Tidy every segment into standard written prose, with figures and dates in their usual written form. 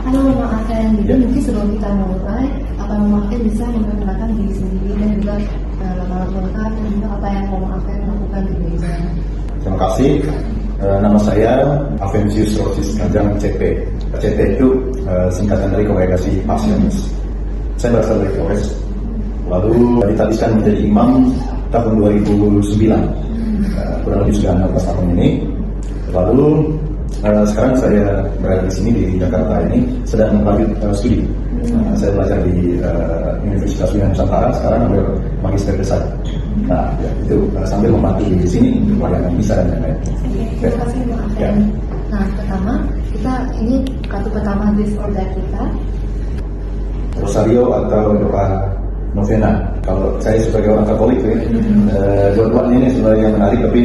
Kalau memaafkan diri, mungkin sebelum kita mulai, apa memaafkan bisa memperkenalkan diri sendiri dan juga nama lengkap dan juga apa yang mau maafkan lakukan di gereja. Terima kasih. Nama saya Avensius Rosis Kajang CP. CP itu singkatan dari Kongregasi Passionis. Saya berasal dari Flores. Lalu ditabiskan menjadi imam tahun 2009. Kurang lebih sudah 16 tahun ini. Lalu sekarang saya berada di sini di Jakarta ini sedang melanjut studi. Saya belajar di Universitas Unan Nusantara, sekarang ambil magister besar. Nah, ya, itu sambil membantu di sini untuk pelayanan misa dan lain-lain. Terima kasih Pak Afen. Ya. Nah, pertama kita ini kartu pertama This or That kita. Rosario atau doa novena. Kalau saya sebagai orang Katolik ya, dua-duanya ini sebenarnya yang menarik, tapi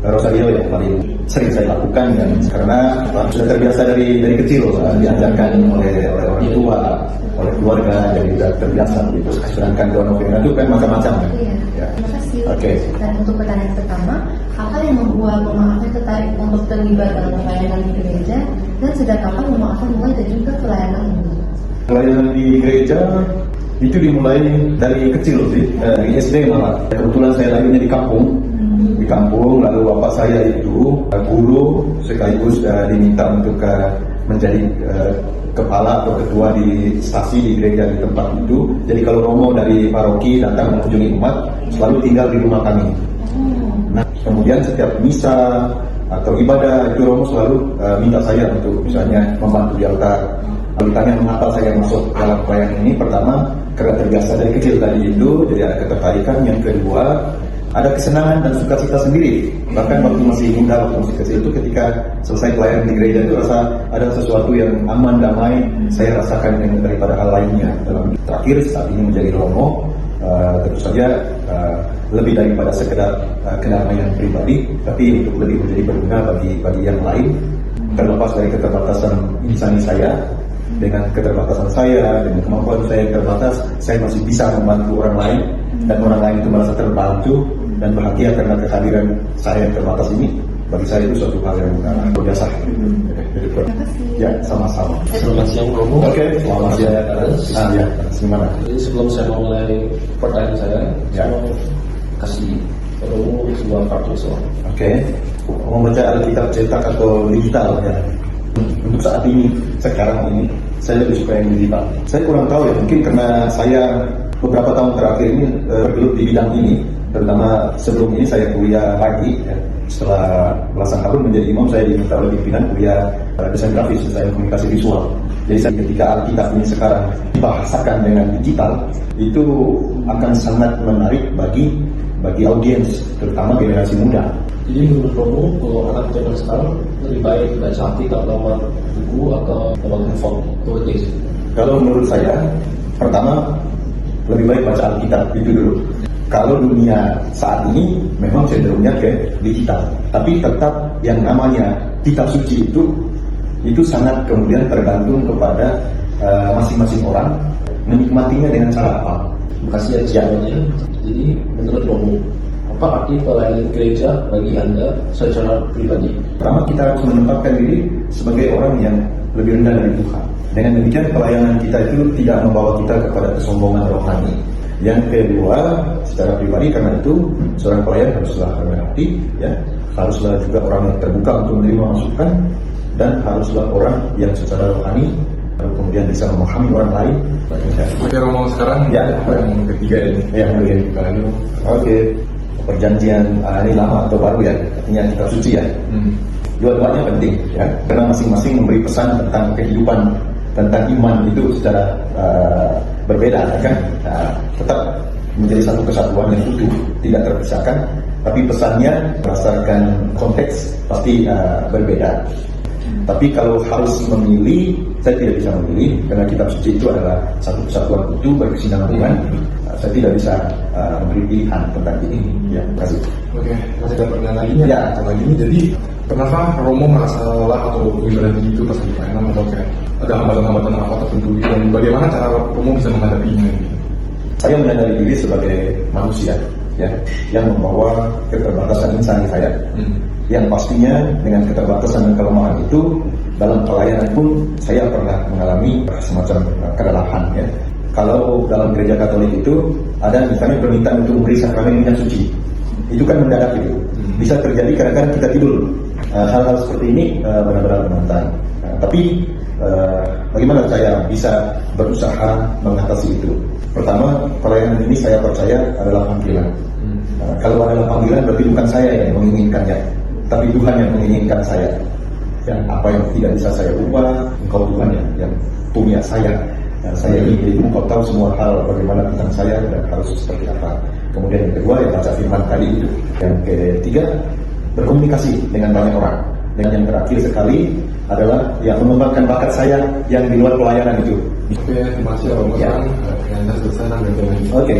Rosario yang paling sering saya lakukan dan karena sudah terbiasa dari kecil diajarkan oleh orang tua, oleh keluarga, jadi sudah terbiasa begitu. Sedangkan doa novena itu kan macam-macam. Iya. Ya. Terima kasih. Oke. Dan untuk pertanyaan pertama, apa yang membuat memaafkan tertarik untuk terlibat dalam pelayanan di gereja dan sejak kapan memaafkan mulai dan juga pelayanan ini? Pelayanan di gereja itu dimulai dari kecil sih, dari SD malah. Kebetulan saya lahirnya di kampung, lalu bapak saya itu guru sekaligus diminta untuk menjadi kepala atau ketua di stasi di gereja di tempat itu. Jadi kalau romo dari paroki datang mengunjungi umat, selalu tinggal di rumah kami. Nah, kemudian setiap misa atau ibadah itu romo selalu minta saya untuk misalnya membantu di altar. Lalu ditanya mengapa saya masuk dalam pelayanan ini, pertama karena terbiasa dari kecil tadi itu, jadi ada ketertarikan. Yang kedua, ada kesenangan dan sukacita sendiri. Bahkan waktu masih muda, waktu masih kecil itu, ketika selesai pelayanan di gereja itu rasa ada sesuatu yang aman, damai, saya rasakan daripada hal lainnya. Dalam terakhir saat ini menjadi romo, tentu saja lebih daripada sekedar kedamaian pribadi, tapi untuk lebih menjadi berguna bagi yang lain. Terlepas dari keterbatasan insani saya, dengan keterbatasan saya, dengan kemampuan saya yang terbatas, saya masih bisa membantu orang lain, dan orang lain itu merasa terbantu dan bahagia karena kehadiran saya yang terbatas ini. Bagi saya itu suatu hal yang berjasa. Terima kasih. Ya, sama-sama. Selamat siang Romo. Oke, selamat siang. Ya, gimana? Jadi sebelum saya mulai pertanyaan saya, Ya. saya mau kasih Romo sebuah kartu soal. Oke, mau baca Alkitab cetak atau digital ya? Untuk saat ini, sekarang ini, saya lebih suka yang digital. Saya kurang tahu ya, mungkin karena saya beberapa tahun terakhir ini bergelut di bidang ini, terutama sebelum ini saya kuliah pagi. Ya. Setelah belasan tahun menjadi imam, saya diminta oleh pimpinan kuliah desain grafis, desain komunikasi visual. Jadi ketika Alkitab ini sekarang dibahasakan dengan digital, itu akan sangat menarik bagi audiens, terutama generasi muda. Jadi menurut Romo, kalau anak zaman sekarang lebih baik baca Alkitab lewat buku atau lewat handphone atau teks? Kalau menurut saya, pertama lebih baik baca Alkitab itu dulu. Kalau dunia saat ini memang cenderungnya ke digital, tapi tetap yang namanya kitab suci itu sangat kemudian tergantung kepada masing-masing orang menikmatinya dengan cara apa. Terima kasih jawabannya. Jadi menurut Romo, apa arti pelayanan gereja bagi Anda secara pribadi? Pertama, kita harus menempatkan diri sebagai orang yang lebih rendah dari Tuhan. Dengan demikian pelayanan kita itu tidak membawa kita kepada kesombongan rohani. Yang kedua, secara pribadi, karena itu seorang pelayan haruslah rendah hati, ya, haruslah juga orang yang terbuka untuk menerima masukan, dan haruslah orang yang secara rohani kemudian bisa memahami orang lain. Oke Romo, sekarang Ya. yang ketiga ini. Ya, Lalu oke. Perjanjian ini lama atau baru ya, artinya kitab suci ya. Dua-duanya penting ya, karena masing-masing memberi pesan tentang kehidupan, tentang iman itu secara berbeda kan. Nah, tetap menjadi satu kesatuan yang utuh, tidak terpisahkan, tapi pesannya berdasarkan konteks pasti berbeda. Tapi kalau harus memilih, saya tidak bisa memilih karena kitab suci itu adalah satu kesatuan utuh berkesinambungan. Saya tidak bisa memberi pilihan tentang ini. Ya, terima kasih. Oke, masih ada pertanyaan lagi Ya. lagi ini. Jadi pernahkah Romo merasa lelah atau berhenti itu pas di pelayanan, atau kayak ada hambatan-hambatan apa tertentu dan bagaimana cara Romo bisa menghadapinya? Saya menyadari diri sebagai manusia ya, yang membawa keterbatasan insani saya. Yang pastinya dengan keterbatasan dan kelemahan itu dalam pelayanan pun saya pernah mengalami semacam kelelahan ya. Kalau dalam gereja Katolik itu ada misalnya permintaan untuk memberi sakramen minyak suci, itu kan mendadak itu. Bisa terjadi kadang-kadang kita tidur. Hal-hal seperti ini benar-benar menantang. Tapi bagaimana saya bisa berusaha mengatasi itu? Pertama, pelayanan ini saya percaya adalah panggilan. Kalau adalah panggilan berarti bukan saya yang menginginkannya, tapi Tuhan yang menginginkan saya. Ya, apa yang tidak bisa saya ubah, Engkau Tuhan yang punya saya. Saya ingin Engkau tahu semua hal bagaimana tentang saya dan harus seperti apa. Kemudian yang kedua, yang baca firman tadi itu. Yang ketiga, berkomunikasi dengan banyak orang. Dan yang terakhir sekali adalah yang mengembangkan bakat saya yang di luar pelayanan itu. Oke, terima kasih Romo. Yang selesai Oke.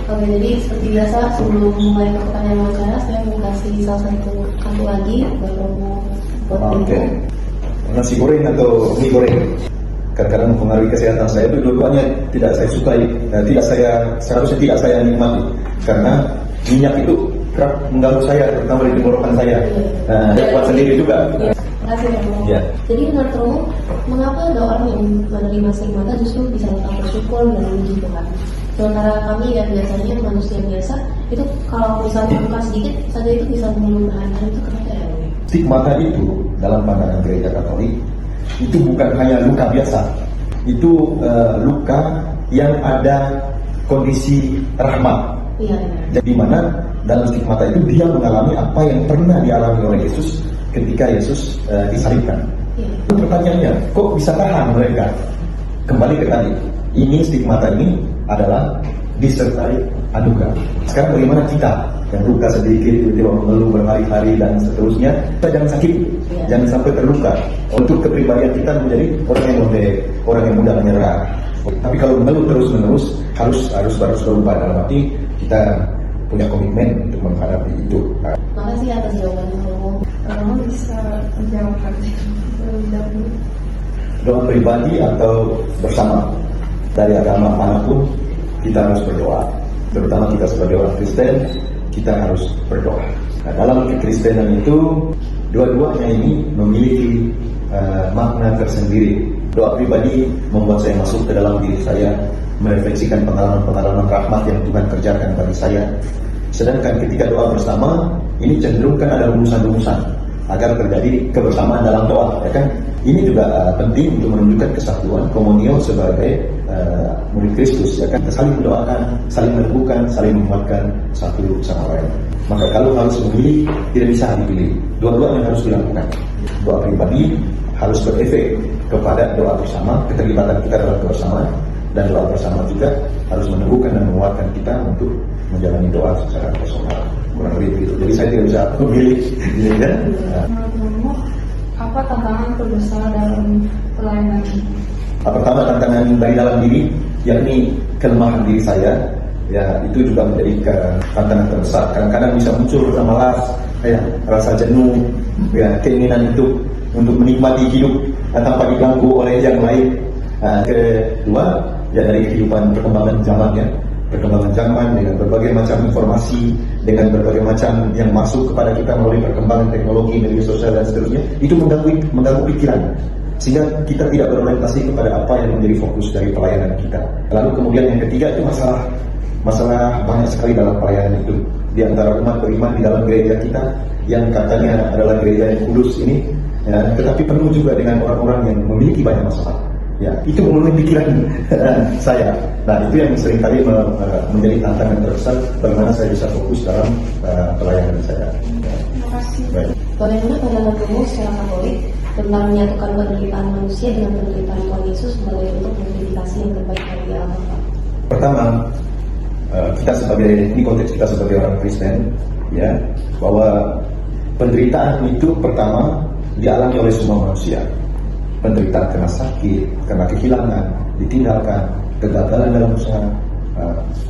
Oke, jadi seperti biasa sebelum mulai ke pertanyaan wawancara, saya mau kasih salah satu kartu lagi buat Romo. Oke. Nasi goreng atau mie goreng? Kadang-kadang mempengaruhi kesehatan saya itu dua-duanya tidak saya sukai, seharusnya tidak saya nikmati karena minyak itu kerap mengganggu saya, terutama di tenggorokan saya. Saya buat sendiri juga. Terima kasih Romo. Ya. Jadi menurut Romo, mengapa ada orang yang menerima stigmata justru bisa tetap bersyukur dan memuji Tuhan? Sementara kami yang biasanya manusia biasa itu kalau misalnya buka sedikit saja itu bisa mengeluh bahan-bahan itu kenapa ya? Stigmata itu dalam pandangan gereja Katolik itu bukan hanya luka biasa, itu luka yang ada kondisi rahmat. Iya. Jadi mana dalam stigmata itu dia mengalami apa yang pernah dialami oleh Yesus ketika Yesus disalibkan. Iya. Pertanyaannya, kok bisa tahan mereka? Kembali ke tadi, ini stigmata ini adalah disertai anugerah. Sekarang bagaimana kita yang luka sedikit, tiba-tiba mengeluh berhari-hari dan seterusnya, kita jangan sakit, jangan sampai terluka. Untuk kepribadian kita menjadi orang yang lembek, orang yang mudah menyerah. Tapi kalau mengeluh terus-menerus, harus berubah dalam arti kita punya komitmen untuk menghadapi itu. Makasih atas jawabannya Romo. Romo bisa menjawabkan terlebih dahulu. Doa pribadi atau bersama dari agama manapun kita harus berdoa. Terutama kita sebagai orang Kristen, kita harus berdoa. Nah, dalam kekristenan itu dua-duanya ini memiliki makna tersendiri. Doa pribadi membuat saya masuk ke dalam diri saya, merefleksikan pengalaman-pengalaman rahmat yang Tuhan kerjakan bagi saya. Sedangkan ketika doa bersama, ini cenderung kan ada rumusan-rumusan agar terjadi kebersamaan dalam doa, ya kan? Ini juga penting untuk menunjukkan kesatuan komunio sebagai murid Kristus, ya kan? Saling mendoakan, saling meneguhkan, saling menguatkan satu sama lain. Maka kalau harus memilih, tidak bisa dipilih. Dua-duanya harus dilakukan. Doa pribadi harus berefek kepada doa bersama, keterlibatan kita dalam kebersamaan, dan doa bersama juga harus meneguhkan dan menguatkan kita untuk menjalani doa secara personal. Kurang lebih begitu. Jadi saya tidak bisa memilih, ya kan? Menurut Romo, apa tantangan terbesar dalam pelayanan ini? Pertama, tantangan dari dalam diri, yakni kelemahan diri saya. Ya, itu juga menjadi tantangan terbesar. Kadang-kadang bisa muncul malas, ya, rasa jenuh, ya, keinginan untuk menikmati hidup tanpa diganggu oleh yang lain. Kedua, ya dari kehidupan perkembangan zaman, ya, perkembangan zaman dengan berbagai macam informasi, dengan berbagai macam yang masuk kepada kita melalui perkembangan teknologi, media sosial dan seterusnya, itu mengganggu pikiran, sehingga kita tidak berorientasi kepada apa yang menjadi fokus dari pelayanan kita. Lalu kemudian yang ketiga itu masalah banyak sekali dalam pelayanan itu, di antara umat beriman di dalam gereja kita yang katanya adalah gereja yang kudus ini, ya, tetapi penuh juga dengan orang-orang yang memiliki banyak masalah. Ya, itu memenuhi pikiran saya. Nah, itu yang seringkali menjadi tantangan terbesar bagaimana saya bisa fokus dalam pelayanan saya. Terima kasih. Baik. Bagaimana pandangan Romo secara Katolik tentang menyatukan penderitaan manusia dengan penderitaan Tuhan Yesus sebagai bentuk motivasi yang terbaik bagi Allah? Pertama, kita ini konteks kita sebagai orang Kristen, ya, bahwa penderitaan itu pertama dialami oleh semua manusia. Penderitaan karena sakit, karena kehilangan, ditinggalkan, kegagalan dalam usaha,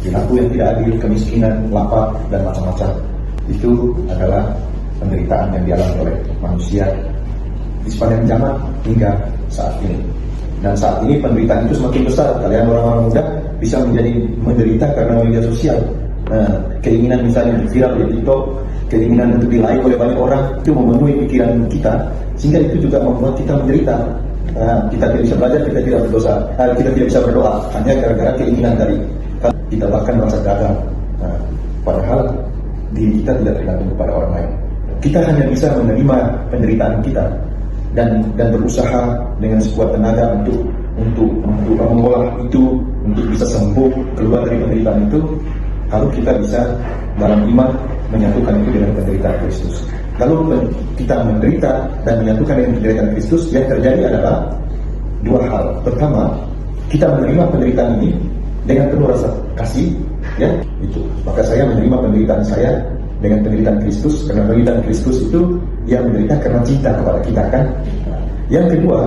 perilaku yang tidak adil, kemiskinan, lapar, dan macam-macam. Itu adalah penderitaan yang dialami oleh manusia di sepanjang zaman hingga saat ini. Dan saat ini penderitaan itu semakin besar. Kalian orang-orang muda bisa menderita karena media sosial. Keinginan misalnya viral di TikTok, keinginan untuk di-like oleh banyak orang, itu memenuhi pikiran kita sehingga itu juga membuat kita menderita. Kita tidak bisa belajar, kita tidak berdosa, kita tidak bisa berdoa hanya gara-gara keinginan tadi. Kita bahkan merasa gagal, padahal diri kita tidak tergantung kepada orang lain. Kita hanya bisa menerima penderitaan kita dan berusaha dengan sekuat tenaga untuk mengolah itu, untuk bisa sembuh keluar dari penderitaan itu. Kalau kita bisa dalam iman menyatukan itu dengan penderitaan Kristus. Kalau kita menderita dan menyatukan dengan penderitaan Kristus, yang terjadi adalah dua hal. Pertama, kita menerima penderitaan ini dengan penuh rasa kasih, ya itu. Maka saya menerima penderitaan saya dengan penderitaan Kristus, karena penderitaan Kristus itu yang menderita karena cinta kepada kita, kan? Yang kedua,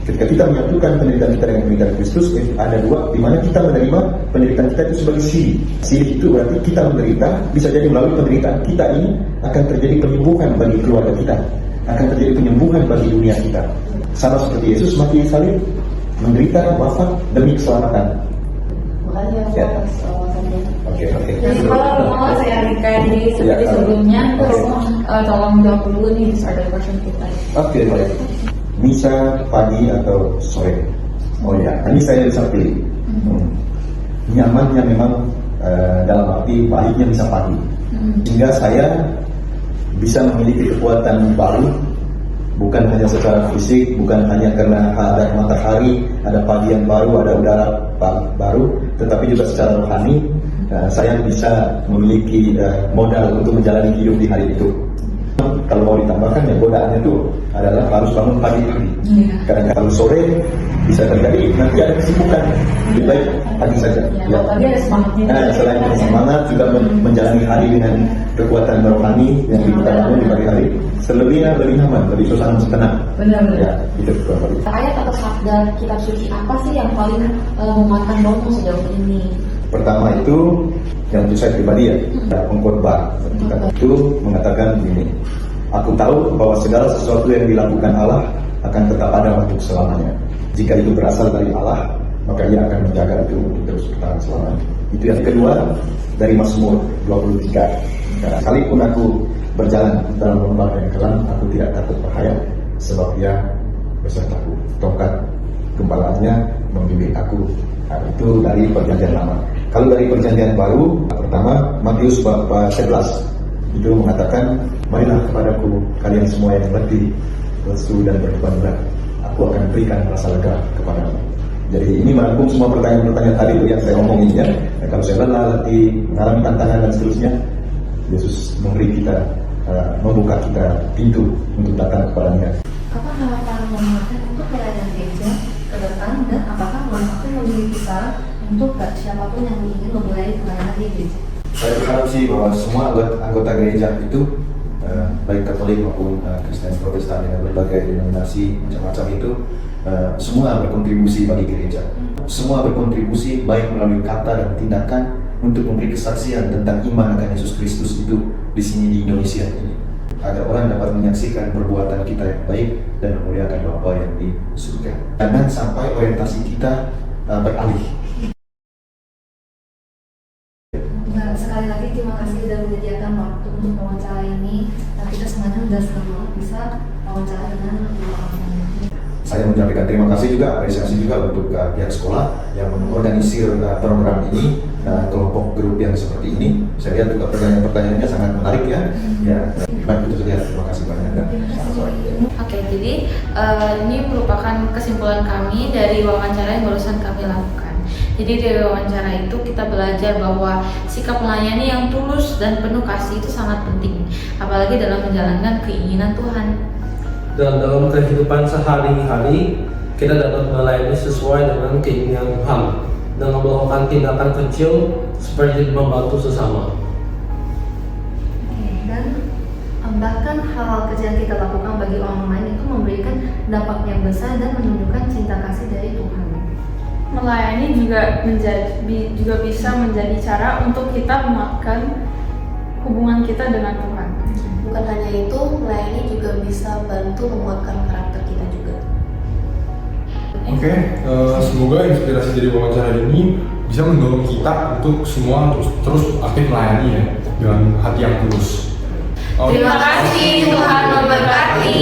ketika kita menyatukan penderitaan kita dengan penderitaan Kristus, ada dua, di mana kita menerima penderitaan kita itu sebagai silih. Silih itu berarti kita menderita, bisa jadi melalui penderitaan kita ini akan terjadi penyembuhan bagi keluarga kita, akan terjadi penyembuhan bagi dunia kita. Sama seperti Yesus mati di salib, menderita, wafat demi keselamatan. Makanya aku Ya. atas wawasannya. Oke. Jadi kalau mau saya kayak di seperti Ya, sebelumnya, oke. terus tolong jawab dulu nih start dari question kita. Oke, baik. Misa pagi atau sore? Oh ya, ini saya bisa pilih. Nyamannya memang dalam arti baiknya misa pagi, sehingga saya bisa memiliki kekuatan baru, bukan hanya secara fisik, bukan hanya karena ada matahari, ada pagi yang baru, ada udara baru, tetapi juga secara rohani. Saya bisa memiliki modal untuk menjalani hidup di hari itu. Kalau mau ditambahkan, ya godaannya itu adalah harus bangun pagi-pagi. Karena kalau sore bisa terjadi nanti ada kesibukan, lebih baik pagi saja. Ya, tadi ada semangatnya. Selain semangat juga menjalani hari dengan kekuatan rohani yang kita bangun di pagi hari. Selebihnya lebih nyaman, lebih suasana tenang. Benar-benar. Ya, itu kurang lebih. Ayat atau sabda kitab suci apa sih yang paling menguatkan Romo sejauh ini? Pertama itu yang untuk saya pribadi ya, pengkhotbah. Kita itu mengatakan begini: aku tahu bahwa segala sesuatu yang dilakukan Allah akan tetap ada untuk selamanya. Jika itu berasal dari Allah, maka Ia akan menjaga itu untuk terus bertahan selamanya. Itu yang kedua dari Mazmur 23. Karena sekalipun aku berjalan dalam lembah yang kelam, aku tidak takut bahaya, sebab Ia besertaku. Tongkat gembalaannya membimbing aku. Nah, itu dari perjanjian lama. Kalau dari perjanjian baru, pertama Matius bab 11 itu mengatakan, marilah kepadaku kalian semua yang letih, lesu dan berbeban berat, aku akan berikan rasa lega kepadamu. Jadi ini merangkum semua pertanyaan-pertanyaan tadi yang saya omongin ya. Nah, kalau saya lelah, letih, mengalami tantangan dan seterusnya, Yesus memberi kita, membuka kita pintu untuk datang kepadanya. Apa harapan menguatkan untuk pelayanan gereja ke depan, dan apakah mampu memiliki saran untuk siapapun yang ingin memulai pelayanan di gereja? Saya berharap sih bahwa semua anggota gereja itu, baik Katolik maupun Kristen Protestan dengan berbagai denominasi macam-macam itu, semua berkontribusi bagi gereja. Semua berkontribusi baik melalui kata dan tindakan untuk memberi kesaksian tentang iman akan Yesus Kristus itu di sini di Indonesia ini, agar orang dapat menyaksikan perbuatan kita yang baik dan memuliakan Bapa yang di surga. Jangan sampai orientasi kita beralih. Nah, sekali lagi terima kasih sudah menyediakan waktu untuk wawancara ini. Nah, kita semuanya sudah senang banget bisa wawancara dengan Saya menyampaikan terima kasih juga, apresiasi juga untuk pihak sekolah yang mengorganisir program ini, kelompok grup yang seperti ini. Saya lihat juga pertanyaan-pertanyaannya sangat menarik ya. Baik, itu saja. Terima kasih banyak. Oke, jadi ini merupakan kesimpulan kami dari wawancara yang barusan kami lakukan. Jadi dari wawancara itu kita belajar bahwa sikap melayani yang tulus dan penuh kasih itu sangat penting, apalagi dalam menjalankan keinginan Tuhan. Dan dalam kehidupan sehari-hari kita dapat melayani sesuai dengan keinginan Tuhan dengan melakukan tindakan kecil seperti membantu sesama. dan bahkan hal-hal kecil yang kita lakukan bagi orang lain itu memberikan dampak yang besar dan menunjukkan cinta kasih dari Tuhan. Melayani juga bisa menjadi cara untuk kita menguatkan hubungan kita dengan Tuhan. Bukan hanya itu, melayani juga bisa bantu menguatkan karakter kita juga. Oke, semoga inspirasi dari wawancara ini bisa mendorong kita untuk semua terus aktif melayani ya, dengan hati yang tulus. Oh, Terima kasih, Tuhan memberkati.